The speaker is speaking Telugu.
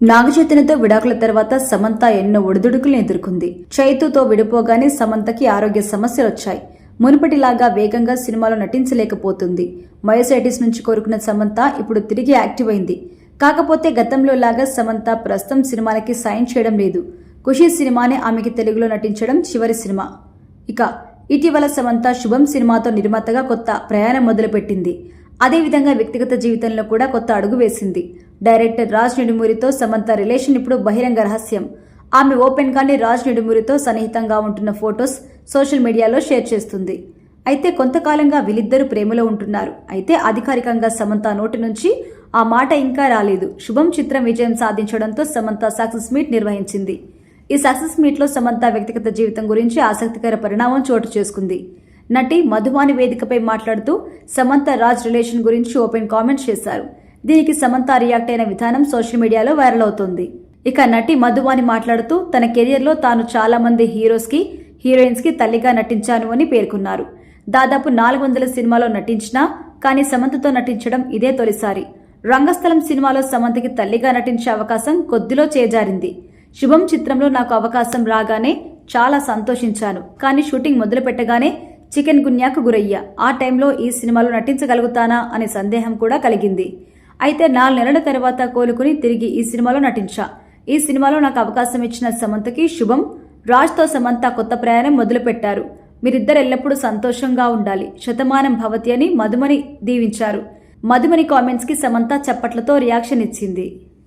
నాగచైతన్యతో విడాకుల తర్వాత సమంత ఎన్నో ఒడిదుడుకులను ఎదుర్కొంది. చైతుతో విడిపోగానే సమంతకి ఆరోగ్య సమస్యలు వచ్చాయి. మునుపటిలాగా వేగంగా సినిమాలో నటించలేకపోతుంది. మయోసైటిస్ నుంచి కోరుకున్న సమంత ఇప్పుడు తిరిగి యాక్టివ్ అయింది. కాకపోతే గతంలో లాగా సమంత ప్రస్తుతం సినిమాలకి సాయం చేయడం లేదు. ఖుషీ సినిమానే ఆమెకి తెలుగులో నటించడం చివరి సినిమా. ఇక ఇటీవల సమంత శుభం సినిమాతో నిర్మాతగా కొత్త ప్రయాణం మొదలుపెట్టింది. అదేవిధంగా వ్యక్తిగత జీవితంలో కూడా కొత్త అడుగు వేసింది. డైరెక్టర్ రాజ్ నిడుమూరితో సమంత రిలేషన్ ఇప్పుడు బహిరంగ రహస్యం. ఆమె ఓపెన్ గానే రాజ్ నిడుమూరితో సన్నిహితంగా ఉంటున్న ఫొటోస్ సోషల్ మీడియాలో షేర్ చేస్తుంది. అయితే కొంతకాలంగా వీళ్ళిద్దరూ ప్రేమలో ఉంటున్నారు. అయితే అధికారికంగా సమంత నోటి నుంచి ఆ మాట ఇంకా రాలేదు. శుభం చిత్రం విజయం సాధించడంతో సమంత సక్సెస్ మీట్ నిర్వహించింది. ఈ సక్సెస్ మీట్ లో సమంత వ్యక్తిగత జీవితం గురించి ఆసక్తికర పరిణామం చోటు చేసుకుంది. నటి మధువాని వేదికపై మాట్లాడుతూ సమంత రాజ్ రిలేషన్ గురించి ఓపెన్ కామెంట్స్ చేశారు. దీనికి సమంత రియాక్ట్ అయిన విధానం సోషల్ మీడియాలో వైరల్ అవుతోంది. ఇక నటి మధువాని మాట్లాడుతూ తన కెరియర్లో తాను చాలా మంది హీరోయిన్స్ కి తల్లిగా నటించాను అని పేర్కొన్నారు. దాదాపు 400 సినిమాలో నటించినా కానీ సమంతతో నటించడం ఇదే తొలిసారి. రంగస్థలం సినిమాలో సమంతకి తల్లిగా నటించే అవకాశం కొద్దిలో చేజారింది. శుభం చిత్రంలో నాకు అవకాశం రాగానే చాలా సంతోషించాను. కానీ షూటింగ్ మొదలు పెట్టగానే చికెన్ గున్యాకు గురయ్యా. ఆ టైంలో ఈ సినిమాలో నటించగలుగుతానా అనే సందేహం కూడా కలిగింది. అయితే 4 నెలల తర్వాత కోలుకుని తిరిగి ఈ సినిమాలో నటించా. ఈ సినిమాలో నాకు అవకాశం ఇచ్చిన సమంతకి శుభం, రాజ్తో సమంత కొత్త ప్రయాణం మొదలుపెట్టారు. మీరిద్దరు ఎల్లప్పుడూ సంతోషంగా ఉండాలి, శతమానం భవతి అని మధుమని దీవించారు. మధుమని కామెంట్స్ కి సమంత చప్పట్లతో రియాక్షన్ ఇచ్చింది.